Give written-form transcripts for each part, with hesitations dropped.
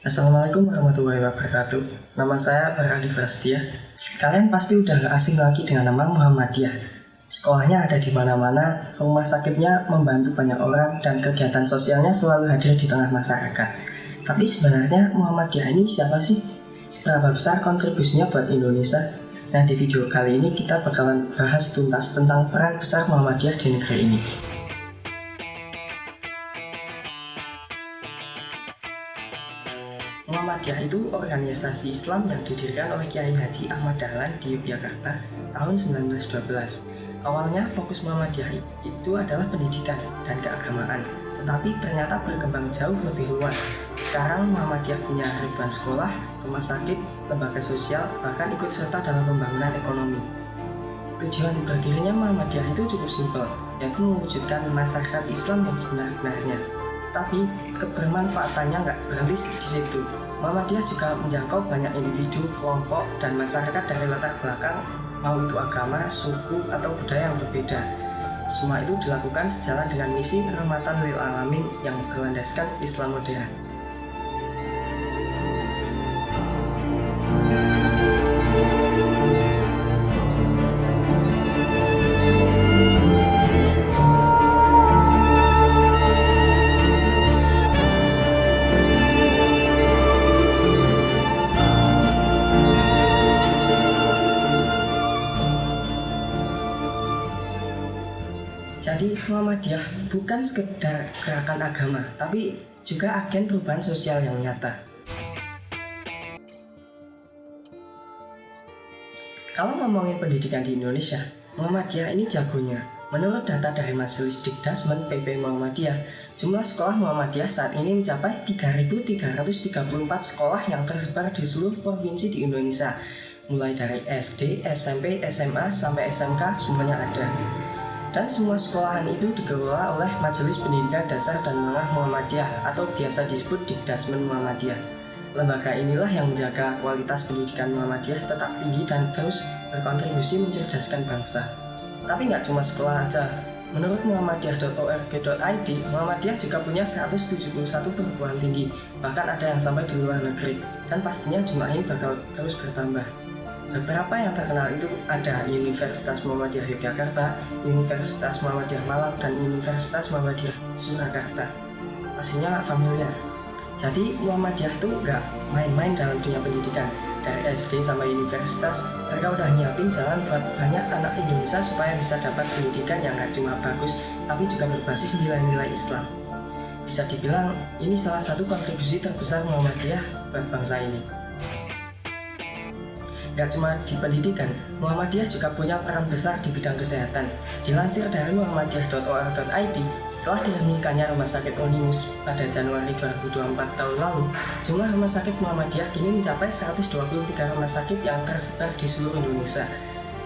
Assalamualaikum warahmatullahi wabarakatuh. Nama saya Farhadi Prasetya. Kalian pasti udah gak asing lagi dengan nama Muhammadiyah. Sekolahnya ada di mana-mana, rumah sakitnya membantu banyak orang, dan kegiatan sosialnya selalu hadir di tengah masyarakat. Tapi sebenarnya Muhammadiyah ini siapa sih? Seberapa besar kontribusinya buat Indonesia? Nah, di video kali ini kita bakalan bahas tuntas tentang peran besar Muhammadiyah di negeri ini. Muhammadiyah itu organisasi Islam yang didirikan oleh Kiai Haji Ahmad Dahlan di Yogyakarta tahun 1912. Awalnya fokus Muhammadiyah itu adalah pendidikan dan keagamaan, tetapi ternyata berkembang jauh lebih luas. Sekarang Muhammadiyah punya ribuan sekolah, rumah sakit, lembaga sosial, bahkan ikut serta dalam pembangunan ekonomi. Tujuan berdirinya Muhammadiyah itu cukup simpel, yaitu mewujudkan masyarakat Islam yang sebenar-benarnya. Tapi kebermanfaatannya nggak berhenti di situ. Muhammadiyah juga menjangkau banyak individu, kelompok, dan masyarakat dari latar belakang, mau itu agama, suku, atau budaya yang berbeda. Semua itu dilakukan sejalan dengan misi rahmatan lil alamin yang berlandaskan Islam modern. Jadi Muhammadiyah bukan sekedar gerakan agama, tapi juga agen perubahan sosial yang nyata. Kalau ngomongin pendidikan di Indonesia, Muhammadiyah ini jagonya. Menurut data dari Majelis Dikdasmen PP Muhammadiyah, jumlah sekolah Muhammadiyah saat ini mencapai 3.334 sekolah yang tersebar di seluruh provinsi di Indonesia. Mulai dari SD, SMP, SMA, sampai SMK, semuanya ada. Dan semua sekolahan itu dikelola oleh Majelis Pendidikan Dasar dan Menengah Muhammadiyah atau biasa disebut Dikdasmen Muhammadiyah. Lembaga inilah yang menjaga kualitas pendidikan Muhammadiyah tetap tinggi dan terus berkontribusi mencerdaskan bangsa. Tapi nggak cuma sekolah aja. Menurut muhammadiyah.org.id, Muhammadiyah juga punya 171 perguruan tinggi, bahkan ada yang sampai di luar negeri, dan pastinya jumlah ini bakal terus bertambah. Beberapa yang terkenal itu ada Universitas Muhammadiyah Yogyakarta, Universitas Muhammadiyah Malang, dan Universitas Muhammadiyah Surakarta. Pastinya nggak familiar. Jadi Muhammadiyah itu nggak main-main dalam dunia pendidikan. Dari SD sampai universitas, mereka udah nyiapin jalan buat banyak anak Indonesia supaya bisa dapat pendidikan yang nggak cuma bagus, tapi juga berbasis nilai-nilai Islam. Bisa dibilang ini salah satu kontribusi terbesar Muhammadiyah buat bangsa ini. Gak cuma di pendidikan, Muhammadiyah juga punya peran besar di bidang kesehatan. Dilansir dari muhammadiyah.org.id, setelah diresmikannya Rumah Sakit Unimus pada Januari 2024 tahun lalu, jumlah rumah sakit Muhammadiyah kini mencapai 123 rumah sakit yang tersebar di seluruh Indonesia.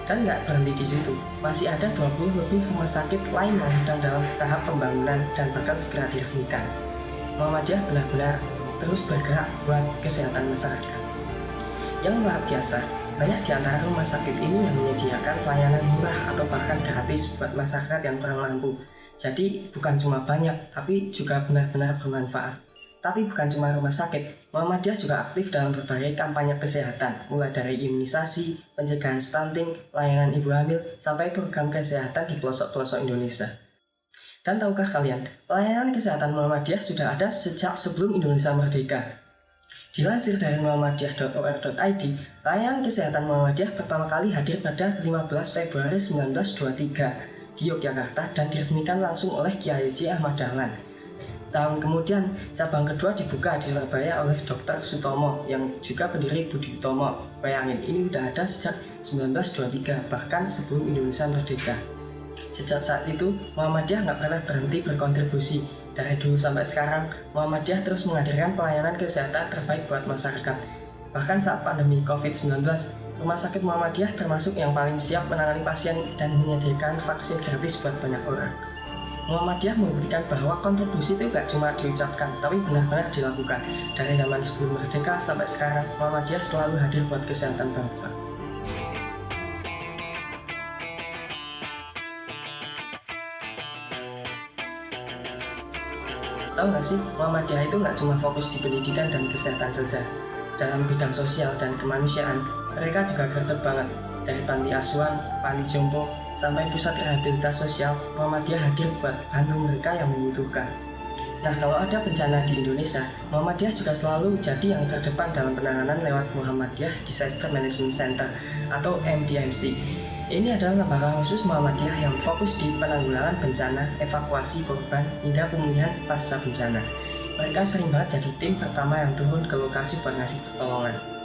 Dan gak berhenti di situ, masih ada 20 lebih rumah sakit lain yang sedang dalam tahap pembangunan dan bakal segera diresmikan. Muhammadiyah benar-benar terus bergerak buat kesehatan masyarakat. Yang luar biasa, banyak di antara rumah sakit ini yang menyediakan pelayanan murah atau bahkan gratis buat masyarakat yang kurang mampu. Jadi bukan cuma banyak, tapi juga benar-benar bermanfaat. Tapi bukan cuma rumah sakit, Muhammadiyah juga aktif dalam berbagai kampanye kesehatan, mulai dari imunisasi, pencegahan stunting, layanan ibu hamil, sampai program kesehatan di pelosok-pelosok Indonesia. Dan tahukah kalian, pelayanan kesehatan Muhammadiyah sudah ada sejak sebelum Indonesia merdeka. Dilansir dari muhammadiyah.org.id, layanan kesehatan Muhammadiyah pertama kali hadir pada 15 Februari 1923 di Yogyakarta dan diresmikan langsung oleh Kiai Haji Ahmad Dahlan. Setahun kemudian, cabang kedua dibuka di Surabaya oleh Dr. Sutomo yang juga pendiri Budi Utomo. Bayangin, ini udah ada sejak 1923, bahkan sebelum Indonesia merdeka. Sejak saat itu, Muhammadiyah nggak pernah berhenti berkontribusi. Dari dulu sampai sekarang, Muhammadiyah terus menghadirkan pelayanan kesehatan terbaik buat masyarakat. Bahkan saat pandemi COVID-19, Rumah Sakit Muhammadiyah termasuk yang paling siap menangani pasien dan menyediakan vaksin gratis buat banyak orang. Muhammadiyah membuktikan bahwa kontribusi itu gak cuma diucapkan, tapi benar-benar dilakukan. Dari zaman sebelum merdeka sampai sekarang, Muhammadiyah selalu hadir buat kesehatan bangsa. Tahu nggak sih, Muhammadiyah itu nggak cuma fokus di pendidikan dan kesehatan saja. Dalam bidang sosial dan kemanusiaan, mereka juga gercep banget. Dari panti asuhan, panti jompo, sampai pusat rehabilitasi sosial, Muhammadiyah hadir buat bantu mereka yang membutuhkan. Nah, kalau ada bencana di Indonesia, Muhammadiyah juga selalu jadi yang terdepan dalam penanganan lewat Muhammadiyah Disaster Management Center atau MDMC. Ini adalah lembaga khusus Muhammadiyah yang fokus di penanggulangan bencana, evakuasi korban, hingga pemulihan pasca bencana. Mereka sering banget jadi tim pertama yang turun ke lokasi buat ngasih pertolongan.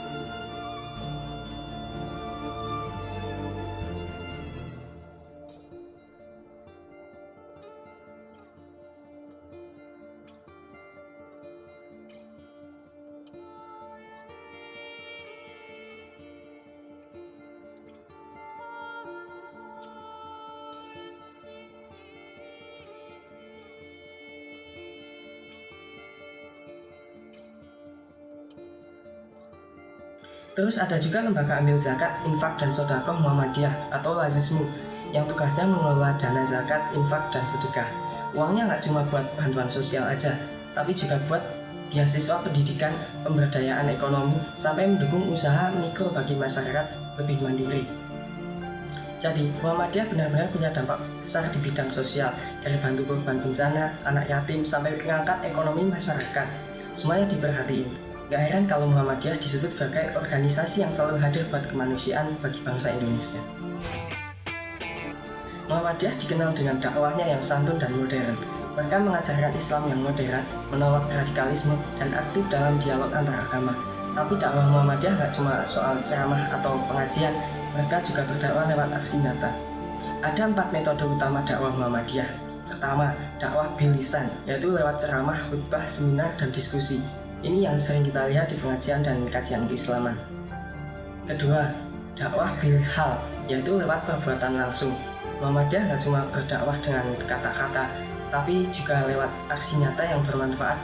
Terus ada juga lembaga amil zakat, infak, dan sedekah Muhammadiyah atau Lazismu yang tugasnya mengelola dana zakat, infak, dan sedekah. Uangnya nggak cuma buat bantuan sosial aja, tapi juga buat beasiswa pendidikan, pemberdayaan ekonomi, sampai mendukung usaha mikro bagi masyarakat lebih mandiri. Jadi, Muhammadiyah benar-benar punya dampak besar di bidang sosial, dari bantu korban bencana, anak yatim, sampai mengangkat ekonomi masyarakat. Semuanya diperhatiin. Gak heran kalau Muhammadiyah disebut sebagai organisasi yang selalu hadir buat kemanusiaan bagi bangsa Indonesia. Muhammadiyah dikenal dengan dakwahnya yang santun dan modern. Mereka mengajarkan Islam yang moderat, menolak radikalisme, dan aktif dalam dialog antar agama. Tapi dakwah Muhammadiyah gak cuma soal ceramah atau pengajian, mereka juga berdakwah lewat aksi nyata. Ada 4 metode utama dakwah Muhammadiyah. Pertama, dakwah bil lisan, yaitu lewat ceramah, khutbah, seminar, dan diskusi. Ini yang sering kita lihat di pengajian dan kajian keislaman. Kedua, dakwah bil hal, yaitu lewat perbuatan langsung. Muhammadiyah nggak cuma berdakwah dengan kata-kata, tapi juga lewat aksi nyata yang bermanfaat.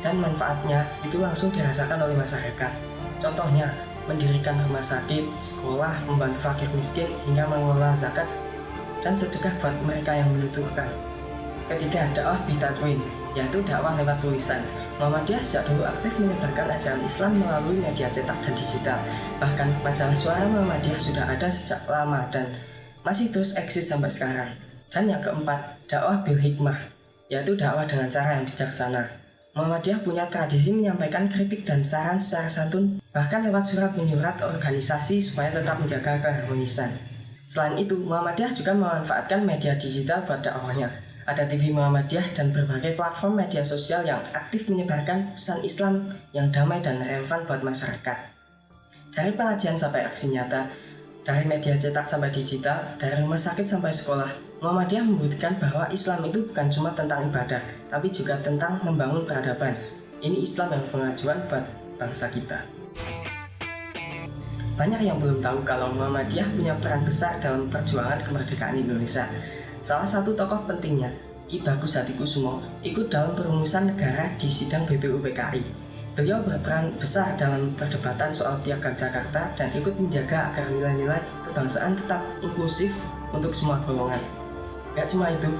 Dan manfaatnya itu langsung dirasakan oleh masyarakat. Contohnya, mendirikan rumah sakit, sekolah, membantu fakir miskin, hingga mengelola zakat dan sedekah buat mereka yang membutuhkan. Ketiga, dakwah bitatwin, yaitu dakwah lewat tulisan. Muhammadiyah sejak dulu aktif menyebarkan ajaran Islam melalui media cetak dan digital. Bahkan majalah Suara Muhammadiyah sudah ada sejak lama dan masih terus eksis sampai sekarang. Dan yang keempat, dakwah bil hikmah, yaitu dakwah dengan cara yang bijaksana. Muhammadiyah punya tradisi menyampaikan kritik dan saran secara santun, bahkan lewat surat menyurat organisasi supaya tetap menjaga keharmonisan. Selain itu, Muhammadiyah juga memanfaatkan media digital buat dakwahnya. Ada TV Muhammadiyah dan berbagai platform media sosial yang aktif menyebarkan pesan Islam yang damai dan relevan buat masyarakat. Dari pengajian sampai aksi nyata, dari media cetak sampai digital, dari rumah sakit sampai sekolah, Muhammadiyah membuktikan bahwa Islam itu bukan cuma tentang ibadah, tapi juga tentang membangun peradaban. Ini Islam yang pengajuan buat bangsa kita. Banyak yang belum tahu kalau Muhammadiyah punya peran besar dalam perjuangan kemerdekaan Indonesia. Salah satu tokoh pentingnya, Ki Bagus Hatikusumo, ikut dalam perumusan negara di sidang BPUPKI. Beliau berperan besar dalam perdebatan soal Piagam Jakarta dan ikut menjaga agar nilai-nilai kebangsaan tetap inklusif untuk semua golongan. Gak cuma itu,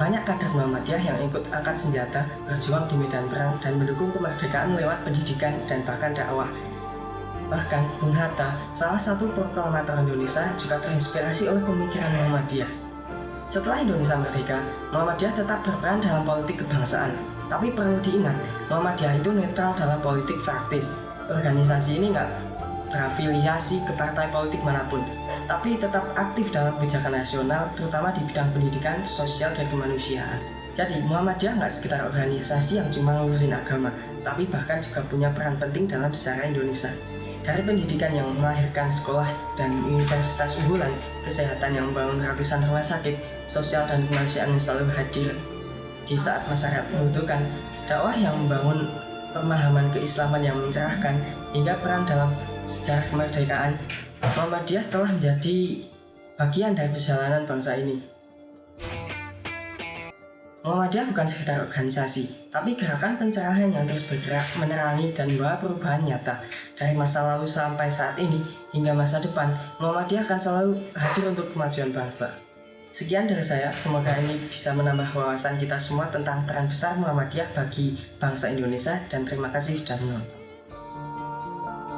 banyak kader Muhammadiyah yang ikut angkat senjata, berjuang di medan perang, dan mendukung kemerdekaan lewat pendidikan dan bahkan dakwah. Bahkan, Bung Hatta, salah satu proklamator Indonesia, juga terinspirasi oleh pemikiran Muhammadiyah. Setelah Indonesia merdeka, Muhammadiyah tetap berperan dalam politik kebangsaan. Tapi perlu diingat, Muhammadiyah itu netral dalam politik praktis. Organisasi ini nggak berafiliasi ke partai politik manapun, tapi tetap aktif dalam kebijakan nasional, terutama di bidang pendidikan, sosial, dan kemanusiaan. Jadi, Muhammadiyah nggak sekedar organisasi yang cuma ngurusin agama, tapi bahkan juga punya peran penting dalam sejarah Indonesia. Dari pendidikan yang melahirkan sekolah dan universitas unggulan, kesehatan yang membangun ratusan rumah sakit, sosial dan kemanusiaan yang selalu hadir di saat masyarakat membutuhkan, dakwah yang membangun pemahaman keislaman yang mencerahkan, hingga peran dalam sejarah kemerdekaan, Muhammadiyah telah menjadi bagian dari perjalanan bangsa ini. Muhammadiyah bukan sekedar organisasi, tapi gerakan pencerahan yang terus bergerak, menerangi, dan membawa perubahan nyata. Dari masa lalu sampai saat ini, hingga masa depan, Muhammadiyah akan selalu hadir untuk kemajuan bangsa. Sekian dari saya, semoga ini bisa menambah wawasan kita semua tentang peran besar Muhammadiyah bagi bangsa Indonesia, dan terima kasih sudah menonton.